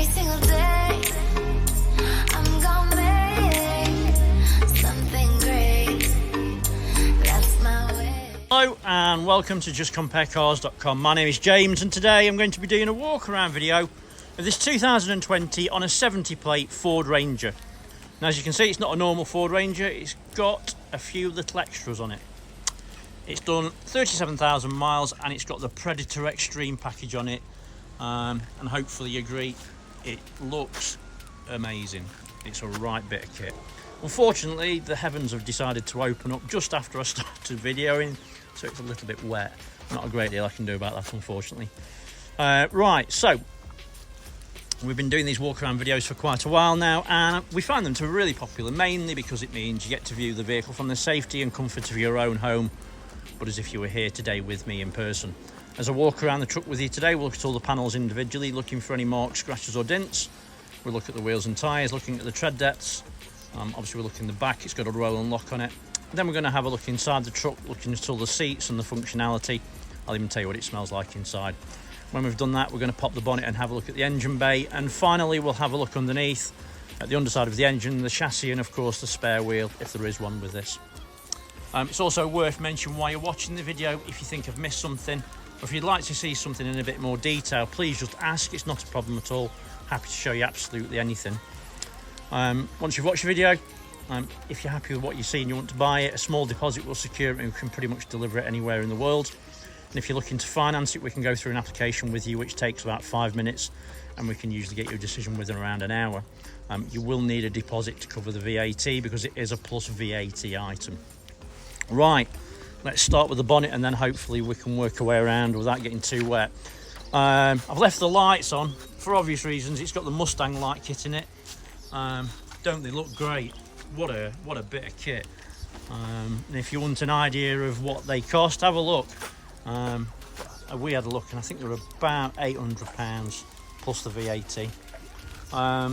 single day I'm gonna make something great. That's my way. Hello and welcome to justcomparecars.com. My name is James and today I'm going to be doing a walk around video of this 2020 on a 70 plate Ford Ranger. Now, as you can see, it's not a normal Ford Ranger, it's got a few little extras on it. It's done 37,000 miles and it's got the Predator Extreme package on it, and hopefully you agree it looks amazing. It's a right bit of kit. Unfortunately, the heavens have decided to open up just after I started videoing, so it's a little bit wet. Not a great deal I can do about that, unfortunately. Right, so we've been doing these walk around videos for quite a while now, and we find them to be really popular, mainly because it means you get to view the vehicle from the safety and comfort of your own home, but as if you were here today with me in person. As I walk around the truck with you today, we'll look at all the panels individually, looking for any marks, scratches or dents. We'll look at the wheels and tyres, looking at the tread depths. Obviously we'll look in the back, it's got a roll and lock on it. Then we're going to have a look inside the truck, looking at all the seats and the functionality. I'll even tell you what it smells like inside. When we've done that, we're going to pop the bonnet and have a look at the engine bay, and finally we'll have a look underneath at the underside of the engine, the chassis, and of course the spare wheel, if there is one with this. It's also worth mentioning while you're watching the video, if you think I've missed something, or if you'd like to see something in a bit more detail, please just ask. It's not a problem at all. Happy to show you absolutely anything. Once you've watched the video, if you're happy with what you see and you want to buy it, a small deposit will secure it and we can pretty much deliver it anywhere in the world. And if you're looking to finance it, we can go through an application with you, which takes about 5 minutes, and we can usually get you a decision within around an hour. You will need a deposit to cover the VAT because it is a plus VAT item. Right, let's start with the bonnet and then hopefully we can work our way around without getting too wet. I've left the lights on for obvious reasons. It's got the Mustang light kit in it. Don't they look great? What a bit of kit. And if you want an idea of what they cost, have a look. We had a look and I think they were about £800 plus the VAT.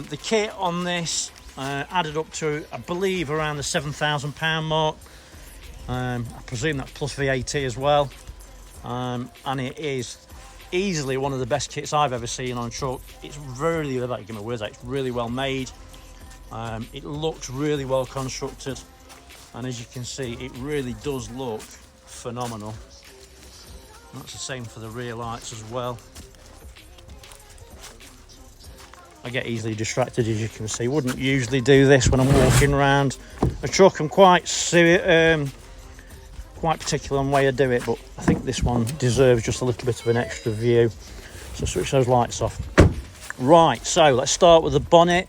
The kit on this added up to, I believe, around the £7,000 mark. I presume that's plus VAT as well. And it is easily one of the best kits I've ever seen on a truck. It's really, like, give me words, it's really well made. It looks really well constructed, and as you can see, it really does look phenomenal. And that's the same for the rear lights as well. I get easily distracted, as you can see. Wouldn't usually do this when I'm walking around a truck. I'm quite particular on the way I do it, but I think this one deserves just a little bit of an extra view. So switch those lights off. Right, so let's start with the bonnet,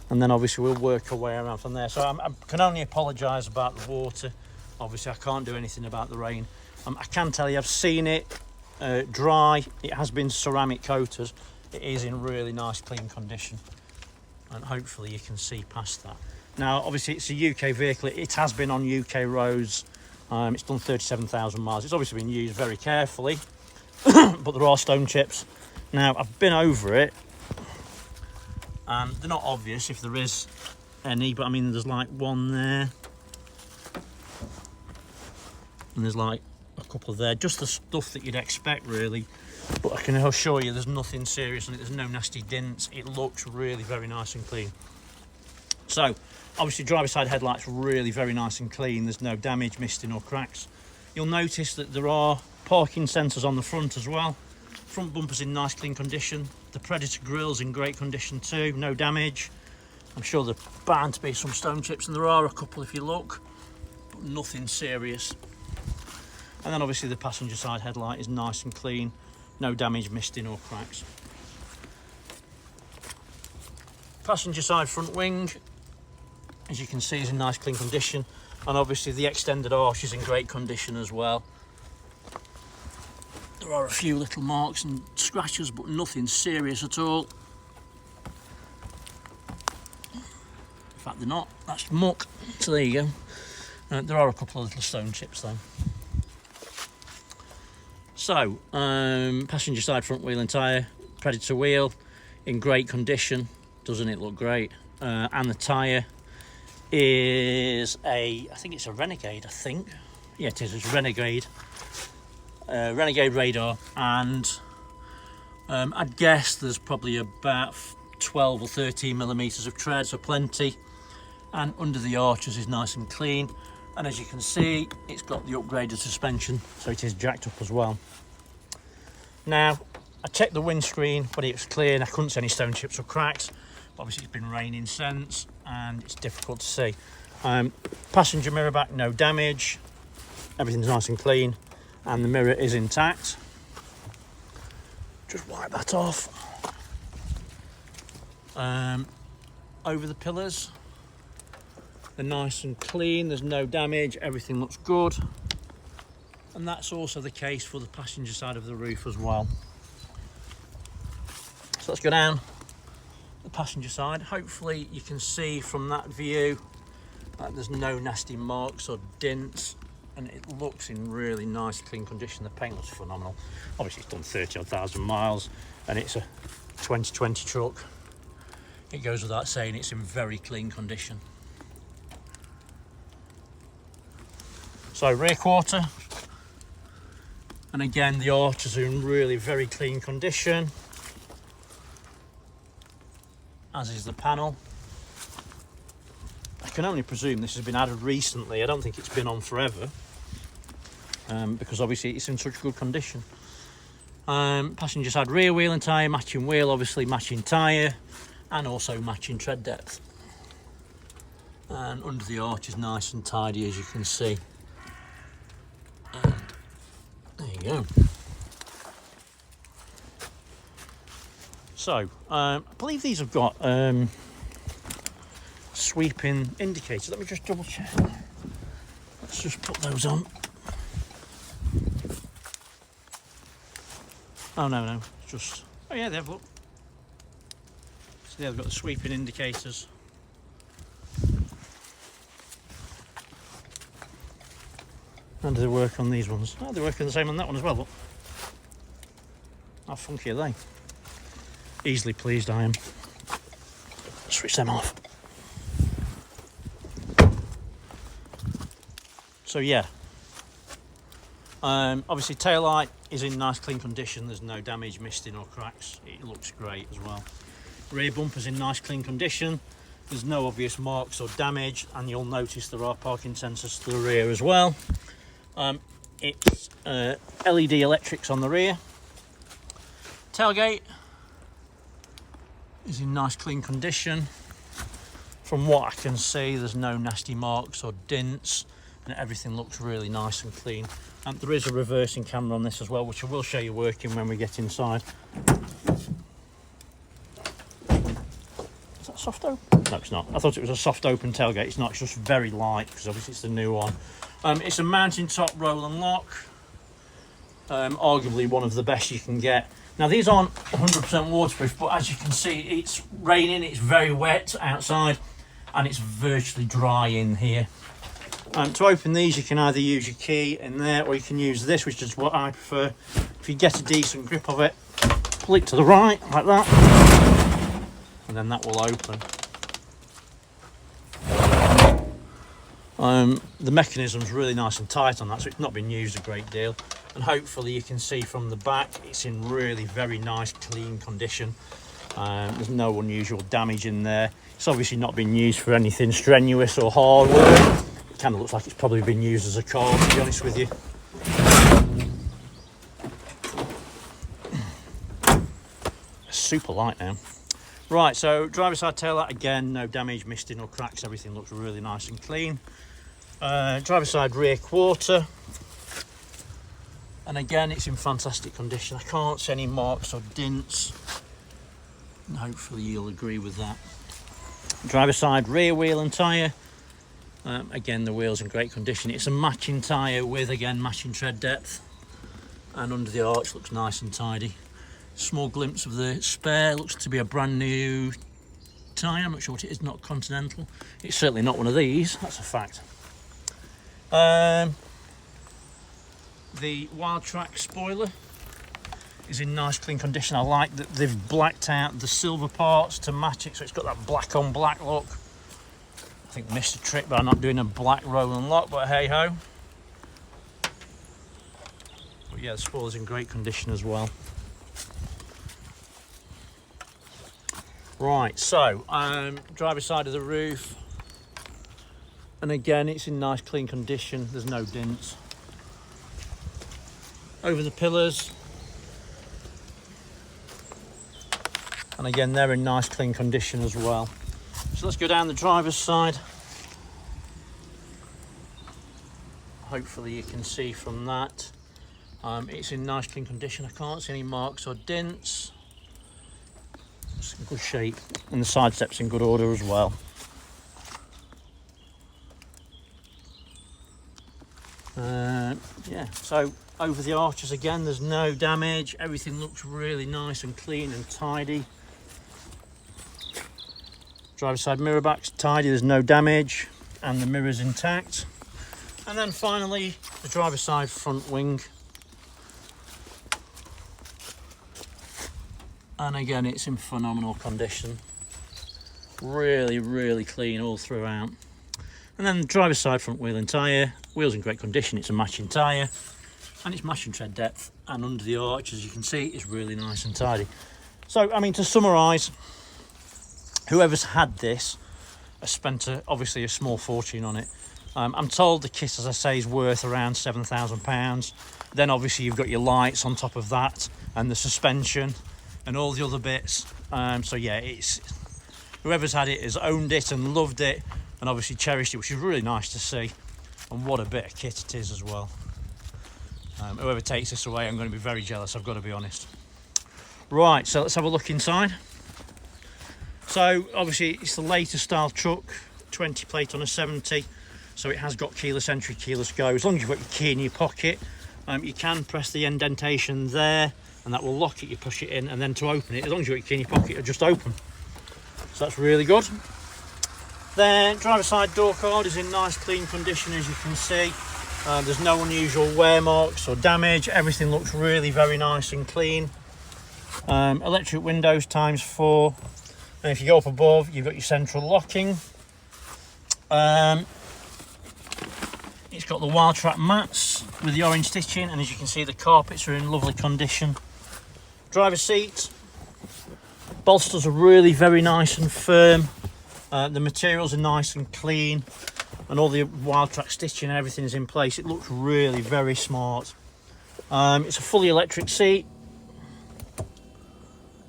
and then obviously we'll work our way around from there. So I can only apologise about the water. Obviously I can't do anything about the rain. I can tell you I've seen it dry. It has been ceramic coated. It is in really nice clean condition, and hopefully you can see past that. Now obviously it's a UK vehicle. It has been on UK roads. It's done 37,000 miles. It's obviously been used very carefully, but there are stone chips. Now I've been over it and they're not obvious if there is any, but I mean there's like one there and there's like a couple there, just the stuff that you'd expect really, but I can assure you there's nothing serious on it. There's no nasty dents. It looks really very nice and clean. So obviously driver side headlights really very nice and clean. There's no damage, misting or cracks. You'll notice that there are parking sensors on the front as well. Front bumper's in nice clean condition. The Predator grille's in great condition too, no damage. I'm sure there's bound to be some stone chips, and there are a couple if you look, but nothing serious. And then obviously the passenger side headlight is nice and clean, no damage, misting or cracks. Passenger side front wing, as you can see, is in nice clean condition, and obviously the extended arch is in great condition as well. There are a few little marks and scratches, but nothing serious at all. In fact, they're not. That's muck. So there you go. There are a couple of little stone chips though. So, passenger side front wheel and tyre, Predator wheel, in great condition. Doesn't it look great? And the tyre is I think it's a Renegade, I think. Yeah, it is. It's Renegade. Renegade radar, and I'd guess there's probably about 12 or 13 millimeters of tread, so plenty. And under the arches is nice and clean. And as you can see, it's got the upgraded suspension, so it is jacked up as well. Now, I checked the windscreen, but it was clear and I couldn't see any stone chips or cracks. Obviously, it's been raining since, and it's difficult to see. Passenger mirror back, no damage. Everything's nice and clean, and the mirror is intact. Just wipe that off. Over the pillars, they're nice and clean, there's no damage, everything looks good. And that's also the case for the passenger side of the roof as well. So let's go down the passenger side. Hopefully you can see from that view that there's no nasty marks or dints, and it looks in really nice clean condition. The paint looks phenomenal. Obviously it's done 30,000 miles and it's a 2020 truck. It goes without saying it's in very clean condition. So rear quarter, and again the arches are in really very clean condition, as is the panel. I can only presume this has been added recently. I don't think it's been on forever, because obviously it's in such good condition. Passenger side rear wheel and tyre, matching wheel, obviously matching tyre, and also matching tread depth. And under the arch is nice and tidy, as you can see. And there you go. So I believe these have got sweeping indicators. Let me just double check. Let's just put those on. Oh no, it's just, oh yeah, they've, look. So they've got the sweeping indicators. How do they work on these ones? Oh, they're working the same on that one as well, look. How funky are they? Easily pleased I am. Switch them off. So yeah, obviously tail light is in nice clean condition. There's no damage, misting or cracks. It looks great as well. Rear bumper's in nice clean condition. There's no obvious marks or damage, and you'll notice there are parking sensors to the rear as well. It's LED electrics on the rear. Tailgate is in nice clean condition. From what I can see, there's no nasty marks or dints, and everything looks really nice and clean. And there is a reversing camera on this as well, which I will show you working when we get inside. Is that soft open? No, it's not. I thought it was a soft open tailgate. It's not. It's just very light because obviously it's the new one. It's a mountain top roll and lock. Arguably one of the best you can get. Now these aren't 100% waterproof, but as you can see, it's raining, it's very wet outside, and it's virtually dry in here. To open these, you can either use your key in there, or you can use this, which is what I prefer. If you get a decent grip of it, pull it to the right, like that, and then that will open. The mechanism's really nice and tight on that, so it's not been used a great deal. And hopefully you can see from the back, it's in really very nice, clean condition. There's no unusual damage in there. It's obviously not been used for anything strenuous or hard work. It kind of looks like it's probably been used as a car, to be honest with you. It's super light now. Right, so driver's side tail light, again, no damage, misting or cracks. Everything looks really nice and clean. Driver's side rear quarter. And again, it's in fantastic condition. I can't see any marks or dints. And hopefully you'll agree with that. Driver's side rear wheel and tyre. Again, the wheel's in great condition. It's a matching tyre with, again, matching tread depth. And under the arch looks nice and tidy. Small glimpse of the spare. Looks to be a brand new tyre. I'm not sure what it is, not Continental. It's certainly not one of these, that's a fact. The Wildtrak spoiler is in nice clean condition. I like that they've blacked out the silver parts to match it, so it's got that black on black look. I think missed a trick by not doing a black roll and lock, but hey ho. But yeah, the spoiler's in great condition as well. Right, so driver's side of the roof, and again it's in nice clean condition, there's no dents. Over the pillars, and again they're in nice clean condition as well. So let's go down the driver's side. Hopefully you can see from that it's in nice clean condition. I can't see any marks or dents. It's in good shape, and the side steps in good order as well. Yeah, so over the arches again there's no damage, everything looks really nice and clean and tidy. Driver's side mirror back's tidy, there's no damage, and the mirror's intact. And then finally the driver's side front wing, and again it's in phenomenal condition, really clean all throughout. And then the driver's side front wheel and tyre, wheels in great condition, it's a matching tyre and it's matching tread depth, and under the arch as you can see it's really nice and tidy. So I mean, to summarise, whoever's had this has spent obviously a small fortune on it. I'm told the kit, as I say, is worth around £7,000. Then obviously you've got your lights on top of that and the suspension and all the other bits. So yeah, it's whoever's had it has owned it and loved it and obviously cherished it, which is really nice to see. And what a bit of kit it is as well. Whoever takes this away, I'm going to be very jealous, I've got to be honest. Right, so let's have a look inside. So obviously it's the latest style truck, 20 plate on a 70. So it has got keyless entry, keyless go. As long as you've got your key in your pocket, you can press the indentation there and that will lock it. You push it in, and then to open it, as long as you've got your key in your pocket, it'll just open. So that's really good. Then driver's side door card is in nice clean condition, as you can see. There's no unusual wear marks or damage. Everything looks really very nice and clean. Electric windows ×4. And if you go up above, you've got your central locking. It's got the Wildtrak mats with the orange stitching, and as you can see the carpets are in lovely condition. Driver's seat, bolsters are really very nice and firm. The materials are nice and clean, and all the Wildtrak stitching and everything is in place. It looks really very smart. It's a fully electric seat,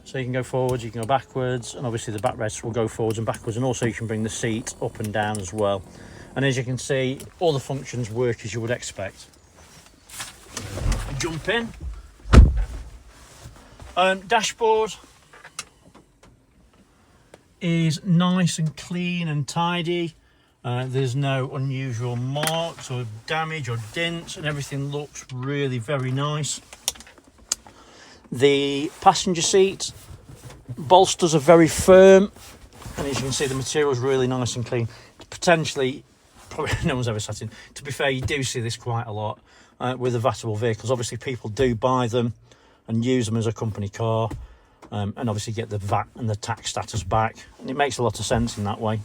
so you can go forwards, you can go backwards, and obviously the backrests will go forwards and backwards, and also you can bring the seat up and down as well. And as you can see, all the functions work as you would expect. Jump in. Dashboard is nice and clean and tidy. There's no unusual marks or damage or dents, and everything looks really very nice. The passenger seat bolsters are very firm, and as you can see the material is really nice and clean. Potentially, probably no one's ever sat in. To be fair, you do see this quite a lot with the VATable vehicles. Obviously people do buy them and use them as a company car, and obviously get the VAT and the tax status back, and it makes a lot of sense in that way.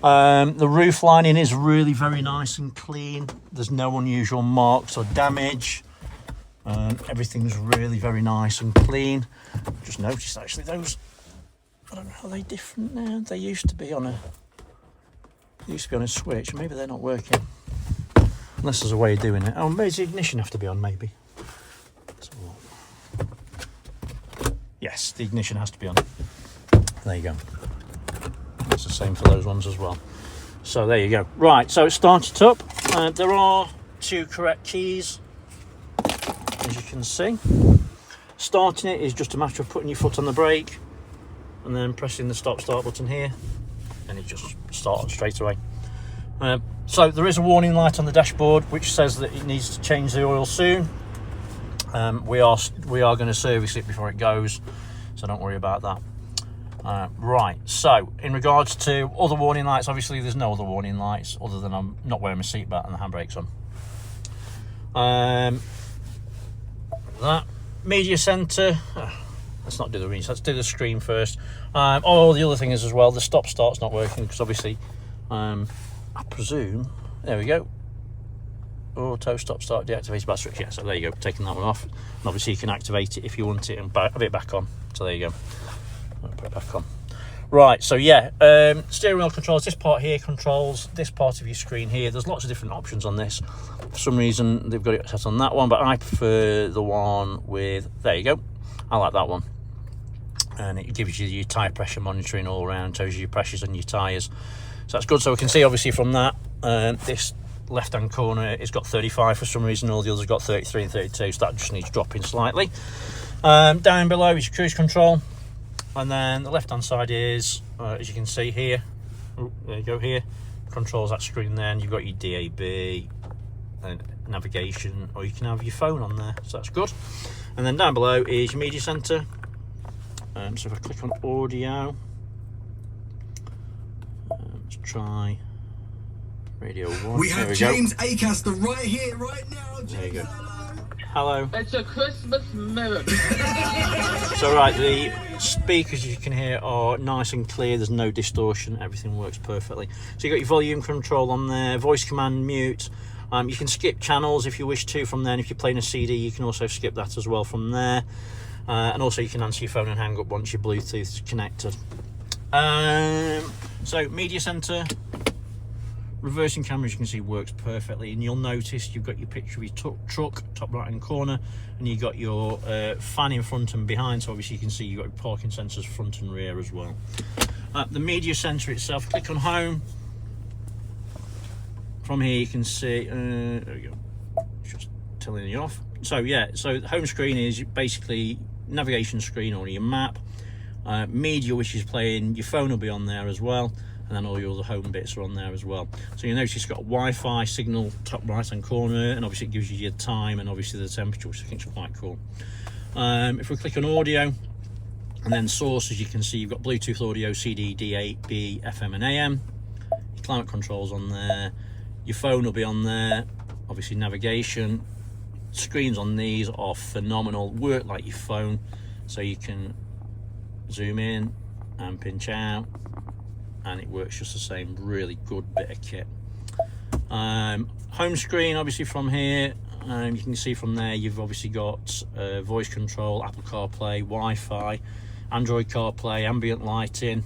The roof lining is really very nice and clean. There's no unusual marks or damage. Everything's really very nice and clean. Just noticed actually those, I don't know, are they different now? They used to be on a switch. Maybe they're not working, unless there's a way of doing it. Oh, maybe the ignition have to be on, maybe. Yes, the ignition has to be on. There you go. It's the same for those ones as well. So there you go. Right, so it's started up. There are 2 correct keys, as you can see. Starting it is just a matter of putting your foot on the brake and then pressing the start button here, and it just starts straight away. So there is a warning light on the dashboard which says that it needs to change the oil soon. We are going to service it before it goes, so don't worry about that. Right, so in regards to other warning lights, obviously there's no other warning lights other than I'm not wearing my seatbelt and the handbrake's on. That media center, let's not do the readings, let's do the screen first. Oh, the other thing is as well, the stop start's not working because obviously I presume, there we go, auto stop start deactivated battery. Yeah, so there you go, taking that one off, and obviously you can activate it if you want it and have it back on. So there you go, I'll put it back on. Right, so yeah, steering wheel controls, this part here controls this part of your screen here. There's lots of different options on this. For some reason, they've got it set on that one, but I prefer the one with, there you go. I like that one. And it gives you your tyre pressure monitoring all around, tells you your pressures on your tyres. So that's good. So we can see obviously from that, this left-hand corner, it's got 35 for some reason, all the others got 33 and 32, so that just needs dropping slightly. Down below is your cruise control. And then the left hand side is, as you can see here, there you go here, controls that screen there, and you've got your DAB and navigation, or you can have your phone on there, so that's good. And then down below is your media centre. So if I click on audio, let's try radio 1. We have James Acaster right here, right now. James, there you go. Hello. It's a Christmas moon. So right, the speakers you can hear are nice and clear, there's no distortion, everything works perfectly. So you've got your volume control on there, voice command, mute. You can skip channels if you wish to from there, and if you're playing a CD you can also skip that as well from there. And also you can answer your phone and hang up once your Bluetooth is connected. So media centre, reversing camera, as you can see, works perfectly, and you'll notice you've got your picture of your truck, top right hand corner, and you've got your fan in front and behind, so obviously you can see you've got your parking sensors front and rear as well. The media centre itself, click on home. From here you can see, there we go, just telling you off. So yeah, so the home screen is basically navigation screen or your map. Media, which is playing, your phone will be on there as well. And then all your other home bits are on there as well. So you notice it's got a Wi-Fi signal top right hand corner, and obviously it gives you your time and obviously the temperature, which I think is quite cool. If we click on audio and then source, as you can see, you've got Bluetooth audio, CD, DAB, FM and AM. Your climate controls on there. Your phone will be on there. Obviously navigation. Screens on these are phenomenal, work like your phone, so you can zoom in and pinch out, and it works just the same. Really good bit of kit. Home screen, obviously from here, you can see from there you've obviously got voice control, Apple CarPlay, Wi-Fi, Android CarPlay, ambient lighting.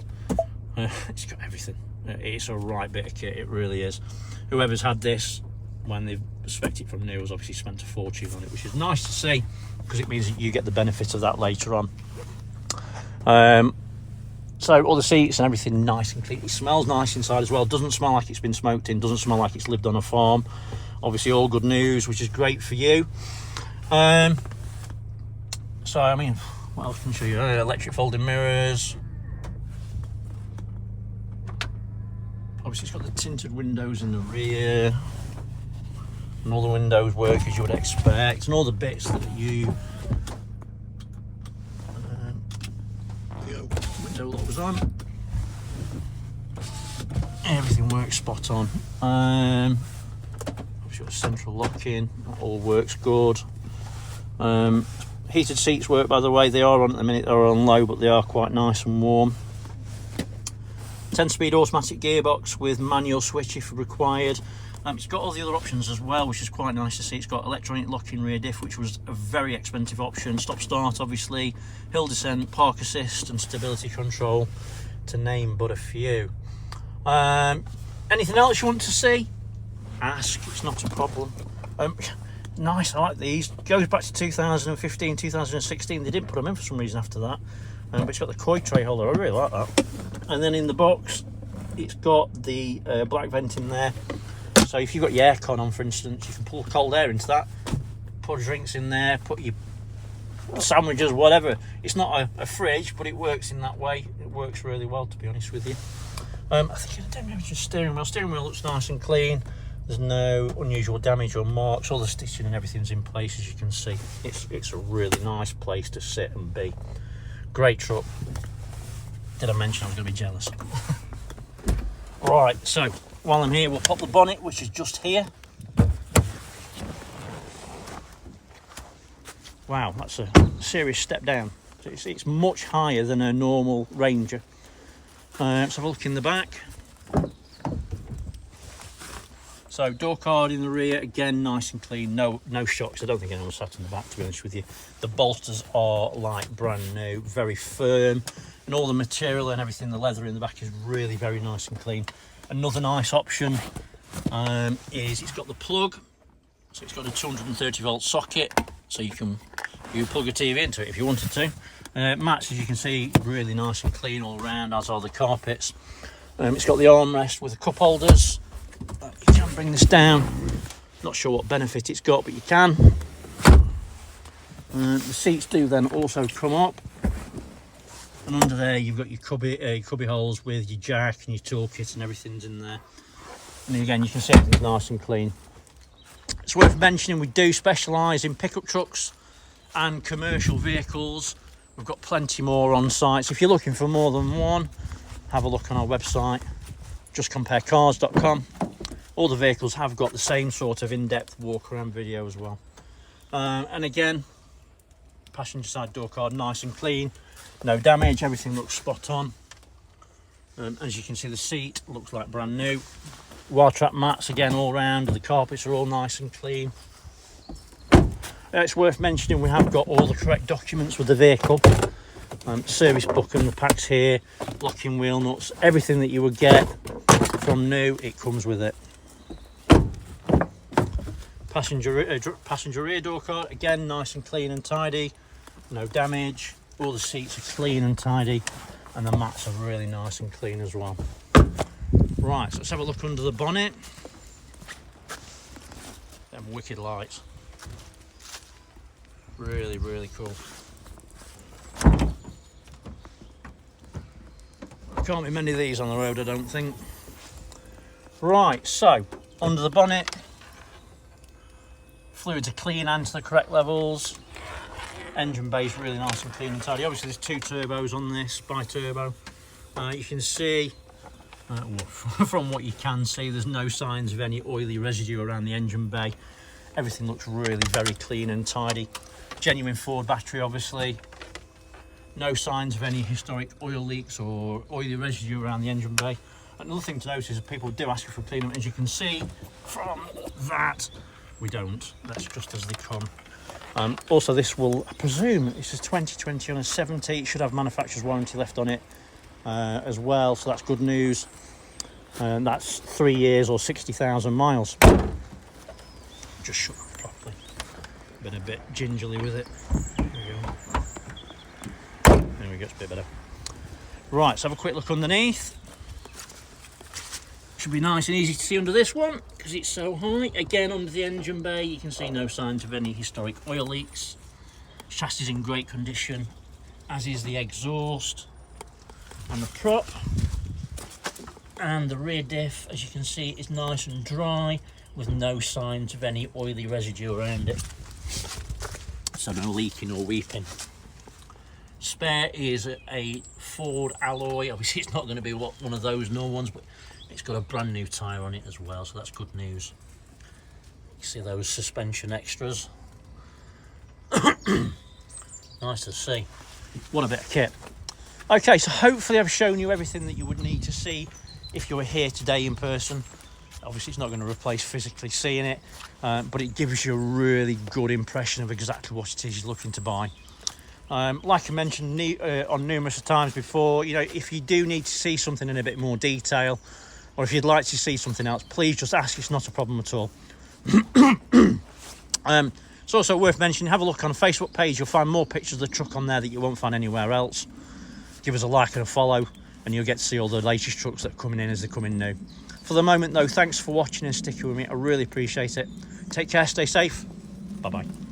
It's got everything. It's a right bit of kit, it really is. Whoever's had this when they've spec'd it from new has obviously spent a fortune on it, which is nice to see, because it means that you get the benefit of that later on. So all the seats and everything nice and clean. It smells nice inside as well. Doesn't smell like it's been smoked in. Doesn't smell like it's lived on a farm. Obviously all good news, which is great for you. So I mean, what else can I show you? Electric folding mirrors. Obviously it's got the tinted windows in the rear. And all the windows work as you would expect. And all the bits that you... window lock was on. Everything works spot on. Obviously got central locking. That all works good. Heated seats work, by the way. They are on at the minute. They're on low, but they are quite nice and warm. 10-speed automatic gearbox with manual switch if required. It's got all the other options as well, which is quite nice to see. It's got electronic locking rear diff, which was a very expensive option. Stop start, obviously, hill descent, park assist, and stability control, to name but a few. Anything else you want to see? Ask, it's not a problem. Nice, I like these. Goes back to 2015, 2016. They didn't put them in for some reason after that. But it's got the koi tray holder, I really like that. And then in the box, it's got the black vent in there. So if you've got your aircon on, for instance, you can pull cold air into that, put drinks in there, put your sandwiches, whatever. It's not a fridge, but it works in that way. It works really well, to be honest with you. I think it's just steering wheel. Steering wheel looks nice and clean. There's no unusual damage or marks. All the stitching and everything's in place, as you can see. It's a really nice place to sit and be. Great truck. Did I mention I was going to be jealous? Right, so while I'm here, we'll pop the bonnet, which is just here. Wow, that's a serious step down. It's much higher than a normal Ranger. Let's have a look in the back. So door card in the rear, again nice and clean, no shocks. I don't think anyone sat in the back, to be honest with you. The bolsters are like brand new, very firm. and all the material and everything, the leather in the back is really very nice and clean. Another nice option is it's got the plug, so it's got a 230 volt socket, so you plug a TV into it if you wanted to. Mats, as you can see, really nice and clean all around, as are the carpets. It's got the armrest with the cup holders. You can bring this down. Not sure what benefit it's got, but you can. The seats do then also come up, and under there you've got your cubby holes with your jack and your toolkit and everything's in there. And again, you can see everything's nice and clean. It's worth mentioning we do specialise in pickup trucks and commercial vehicles. We've got plenty more on site, so if you're looking for more than one, have a look on our website, justcomparecars.com. All the vehicles have got the same sort of in-depth walk around video as well. And again, passenger side door card nice and clean, no damage, everything looks spot on. As you can see, the seat looks like brand new. Wildtrak mats again all round, the carpets are all nice and clean. It's worth mentioning we have got all the correct documents with the vehicle. Service book and the packs here, locking wheel nuts, everything that you would get from new, it comes with it. Passenger rear door card, again nice and clean and tidy, no damage. All the seats are clean and tidy, and the mats are really nice and clean as well. Right, so let's have a look under the bonnet. Them wicked lights. Really, really cool. Can't be many of these on the road, I don't think. Right, so under the bonnet, fluids are clean and to the correct levels. Engine bay is really nice and clean and tidy. Obviously there's 2 turbos on this, bi-turbo. You can see, from what you can see, there's no signs of any oily residue around the engine bay. Everything looks really very clean and tidy. Genuine Ford battery, obviously. No signs of any historic oil leaks or oily residue around the engine bay. Another thing to notice is people do ask you for clean up. As you can see from that, we don't. That's just as they come. Also, this will, I presume, this is 2020 on a 70. It should have manufacturer's warranty left on it as well, so that's good news. That's 3 years or 60,000 miles. Just shut up properly. Been a bit gingerly with it. There we go. There we go, it's a bit better. Right, let's have a quick look underneath. Should be nice and easy to see under this one because it's so high. Again, under the engine bay, you can see no signs of any historic oil leaks. Chassis is in great condition, as is the exhaust and the prop. And the rear diff, as you can see, is nice and dry with no signs of any oily residue around it. So no leaking or weeping. Spare is a Ford alloy. Obviously it's not going to be one of those normal ones, but it's got a brand new tyre on it as well, so that's good news. You see those suspension extras. Nice to see. What a bit of kit. Okay, so hopefully I've shown you everything that you would need to see if you were here today in person. Obviously it's not going to replace physically seeing it, but it gives you a really good impression of exactly what it is you're looking to buy. Like I mentioned on numerous times before, you know, if you do need to see something in a bit more detail, or if you'd like to see something else, please just ask. It's not a problem at all. It's also worth mentioning, have a look on the Facebook page. You'll find more pictures of the truck on there that you won't find anywhere else. Give us a like and a follow, and you'll get to see all the latest trucks that are coming in as they come in new. For the moment though, thanks for watching and sticking with me. I really appreciate it. Take care, stay safe. Bye bye.